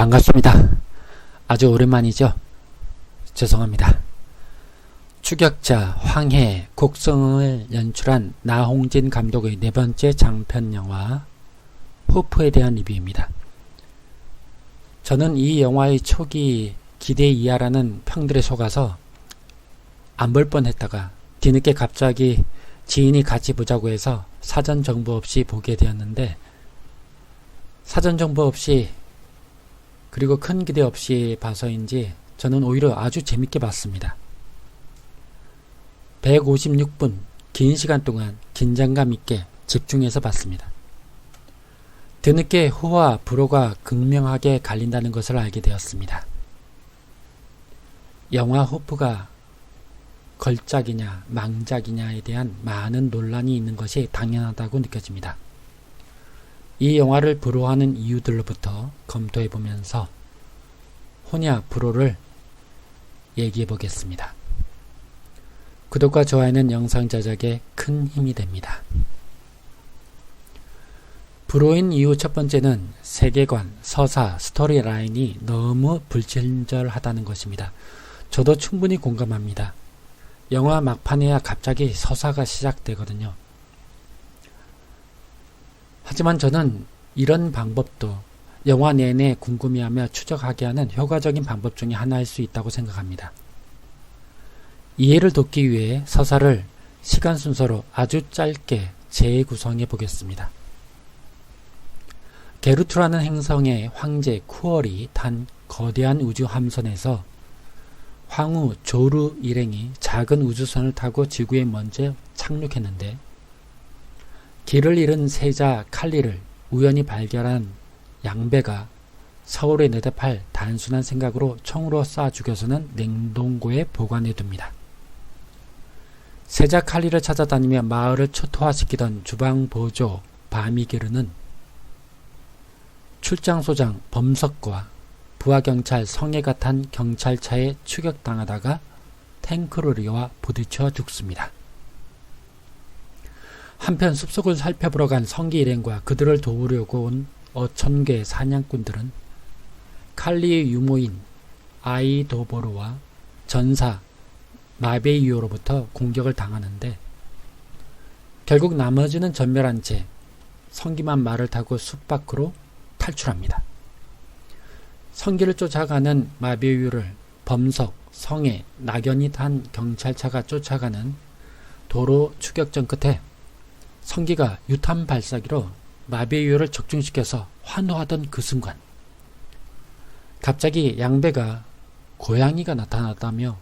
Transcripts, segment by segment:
반갑습니다. 아주 오랜만이죠? 죄송합니다. 추격자 황해 곡성을 연출한 나홍진 감독의 네 번째 장편 영화 호프에 대한 리뷰입니다. 저는 이 영화의 초기 기대 이하라는 평들에 속아서 안 볼 뻔했다가 뒤늦게 갑자기 지인이 같이 보자고 해서 사전 정보 없이 보게 되었는데, 사전 정보 없이 그리고 큰 기대 없이 봐서인지 저는 오히려 아주 재밌게 봤습니다. 156분 긴 시간 동안 긴장감 있게 집중해서 봤습니다. 뒤늦게 후와 불호가 극명하게 갈린다는 것을 알게 되었습니다. 영화 호프가 걸작이냐 망작이냐에 대한 많은 논란이 있는 것이 당연하다고 느껴집니다. 이 영화를 불호하는 이유들로부터 검토해보면서 호냐 불호를 얘기해보겠습니다. 구독과 좋아요는 영상 제작에 큰 힘이 됩니다. 불호인 이유 첫 번째는 세계관, 서사, 스토리 라인이 너무 불친절하다는 것입니다. 저도 충분히 공감합니다. 영화 막판에야 갑자기 서사가 시작되거든요. 하지만 저는 이런 방법도 영화 내내 궁금해하며 추적하게 하는 효과적인 방법 중에 하나일 수 있다고 생각합니다. 이해를 돕기 위해 서사를 시간 순서로 아주 짧게 재구성해 보겠습니다. 게루트라는 행성의 황제 쿠얼이 탄 거대한 우주 함선에서 황후 조루 일행이 작은 우주선을 타고 지구에 먼저 착륙했는데, 길을 잃은 세자 칼리를 우연히 발견한 양배가 서울에 내다팔 단순한 생각으로 총으로 쏴 죽여서는 냉동고에 보관해둡니다. 세자 칼리를 찾아다니며 마을을 초토화시키던 주방보조 바미게르는 출장소장 범석과 부하경찰 성애가 탄 경찰차에 추격당하다가 탱크로리와 부딪혀 죽습니다. 한편 숲속을 살펴보러 간 성기 일행과 그들을 도우려고 온 어천개 사냥꾼들은 칼리의 유모인 아이도보르와 전사 마베이오로부터 공격을 당하는데, 결국 나머지는 전멸한 채 성기만 말을 타고 숲 밖으로 탈출합니다. 성기를 쫓아가는 마베이오를 범석, 성애, 낙연이 탄 경찰차가 쫓아가는 도로 추격전 끝에 성기가 유탄 발사기로 마베이오를 적중시켜서 환호하던 그 순간, 갑자기 양배가 고양이가 나타났다며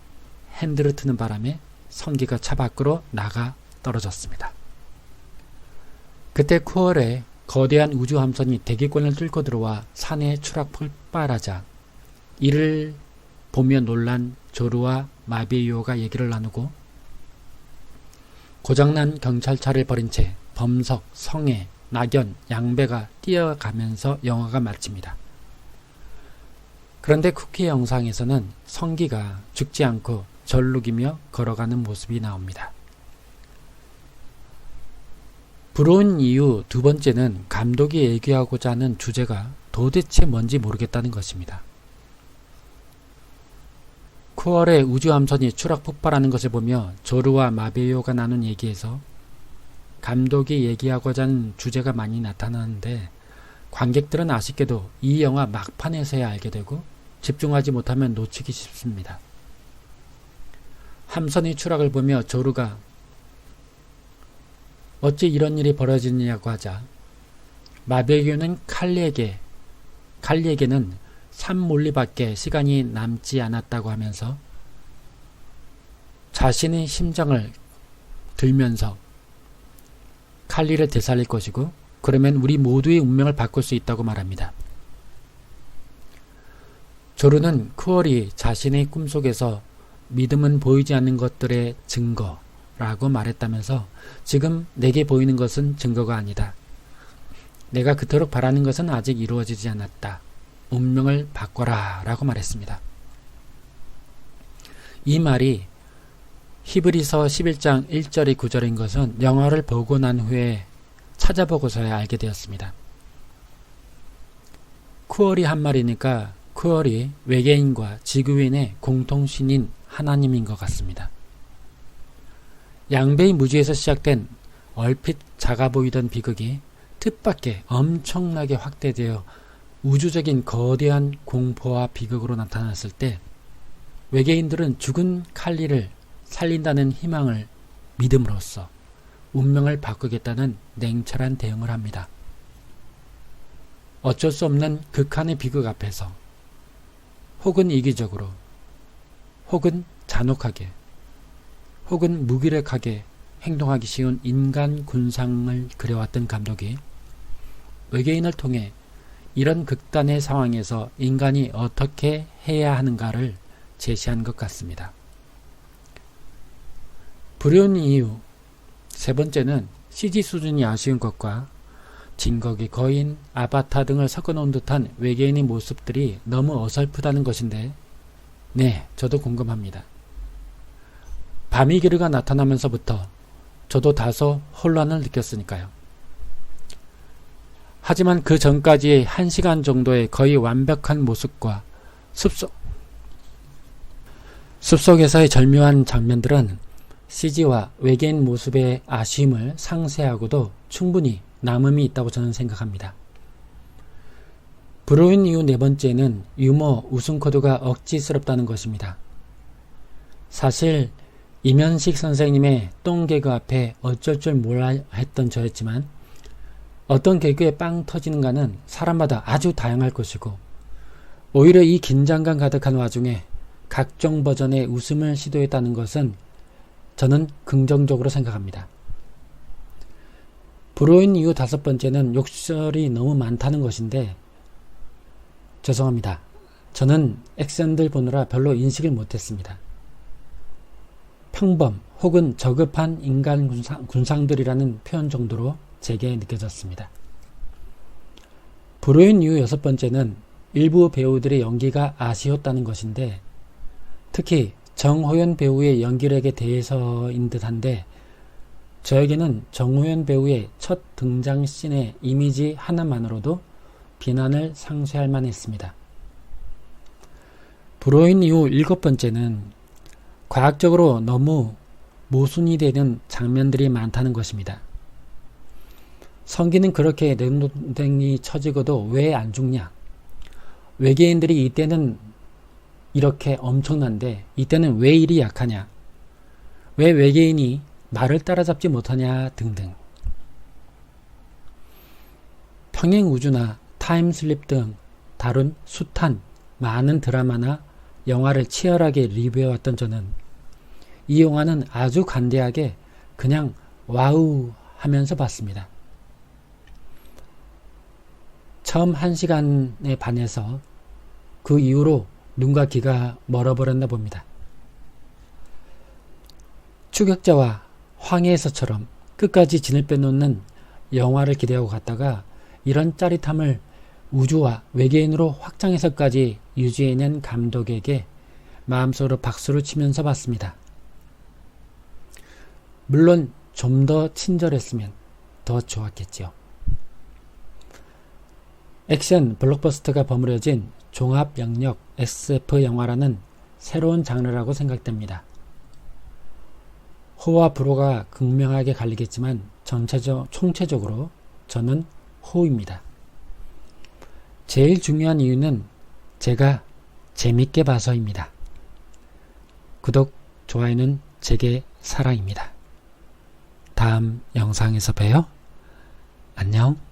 핸들을 트는 바람에 성기가 차 밖으로 나가 떨어졌습니다. 그때 쿠얼의 거대한 우주 함선이 대기권을 뚫고 들어와 산에 추락 폭발하자 이를 보며 놀란 조르와 마베이오가 얘기를 나누고, 고장난 경찰차를 버린 채 범석, 성애, 낙연, 양배가 뛰어가면서 영화가 마칩니다. 그런데 쿠키 영상에서는 성기가 죽지 않고 절룩이며 걸어가는 모습이 나옵니다. 불호인 이유 두 번째는 감독이 얘기하고자 하는 주제가 도대체 뭔지 모르겠다는 것입니다. 쿠얼의 우주함선이 추락 폭발하는 것을 보며 조르와 마베이오가 나눈 얘기에서 감독이 얘기하고자 하는 주제가 많이 나타나는데, 관객들은 아쉽게도 이 영화 막판에서야 알게 되고 집중하지 못하면 놓치기 쉽습니다. 함선의 추락을 보며 조르가 어찌 이런 일이 벌어지느냐고 하자, 마베이오는 칼리에게는 산몰리밖에 시간이 남지 않았다고 하면서 자신의 심정을 들면서 칼리를 되살릴 것이고, 그러면 우리 모두의 운명을 바꿀 수 있다고 말합니다. 조르는 쿠얼이 자신의 꿈속에서 믿음은 보이지 않는 것들의 증거라고 말했다면서, 지금 내게 보이는 것은 증거가 아니다. 내가 그토록 바라는 것은 아직 이루어지지 않았다. 운명을 바꿔라 라고 말했습니다. 이 말이 히브리서 11장 1절의 구절인 것은 영화를 보고 난 후에 찾아보고서야 알게 되었습니다. 쿠얼이 한 말이니까 쿠얼이 외계인과 지구인의 공통신인 하나님인 것 같습니다. 양배의 무지에서 시작된 얼핏 작아 보이던 비극이 뜻밖의 엄청나게 확대되어 우주적인 거대한 공포와 비극으로 나타났을 때 외계인들은 죽은 칼리를 살린다는 희망을 믿음으로써 운명을 바꾸겠다는 냉철한 대응을 합니다. 어쩔 수 없는 극한의 비극 앞에서 혹은 이기적으로 혹은 잔혹하게 혹은 무기력하게 행동하기 쉬운 인간 군상을 그려왔던 감독이 외계인을 통해 이런 극단의 상황에서 인간이 어떻게 해야 하는가를 제시한 것 같습니다. 불효인 이유 세 번째는 CG 수준이 아쉬운 것과 진격의 거인, 아바타 등을 섞어놓은 듯한 외계인의 모습들이 너무 어설프다는 것인데 네, 저도 공감합니다. 바미기르가 나타나면서부터 저도 다소 혼란을 느꼈으니까요. 하지만 그 전까지의 1시간 정도의 거의 완벽한 모습과 숲속에서의 절묘한 장면들은 CG와 외계인 모습의 아쉬움을 상쇄하고도 충분히 남음이 있다고 저는 생각합니다. 불효인 이유 네 번째는 유머 웃음 코드가 억지스럽다는 것입니다. 사실 이면식 선생님의 똥개그 앞에 어쩔 줄 몰라 했던 저였지만 어떤 개그에 빵 터지는가는 사람마다 아주 다양할 것이고 오히려 이 긴장감 가득한 와중에 각종 버전의 웃음을 시도했다는 것은 저는 긍정적으로 생각합니다. 불효인 이유 다섯 번째는 욕설이 너무 많다는 것인데 죄송합니다. 저는 액션들 보느라 별로 인식을 못했습니다. 평범 혹은 저급한 인간 군상들이라는 표현 정도로 제게 느껴졌습니다. 불효인 이유 여섯 번째는 일부 배우들의 연기가 아쉬웠다는 것인데 특히 정호연 배우의 연기력에 대해서인 듯한데 저에게는 정호연 배우의 첫 등장 씬의 이미지 하나만으로도 비난을 상쇄할 만했습니다. 불효인 이유 일곱 번째는 과학적으로 너무 모순이 되는 장면들이 많다는 것입니다. 성기는 그렇게 냉동댕이 쳐지고도 왜 안 죽냐? 외계인들이 이때는 이렇게 엄청난데 이때는 왜 이리 약하냐? 왜 외계인이 말을 따라잡지 못하냐? 등등. 평행우주나 타임슬립 등 다룬 숱한 많은 드라마나 영화를 치열하게 리뷰해왔던 저는 이 영화는 아주 간대하게 그냥 와우 하면서 봤습니다. 처음 1시간에 반해서 그 이후로 눈과 귀가 멀어버렸나 봅니다. 추격자와 황해에서처럼 끝까지 진을 빼놓는 영화를 기대하고 갔다가 이런 짜릿함을 우주와 외계인으로 확장해서까지 유지해낸 감독에게 마음속으로 박수를 치면서 봤습니다. 물론 좀 더 친절했으면 더 좋았겠지요. 액션 블록버스터가 버무려진 종합 영역 SF 영화라는 새로운 장르라고 생각됩니다. 호와 불호가 극명하게 갈리겠지만 총체적으로 저는 호입니다. 제일 중요한 이유는 제가 재밌게 봐서입니다. 구독, 좋아요는 제게 사랑입니다. 다음 영상에서 봬요. 안녕.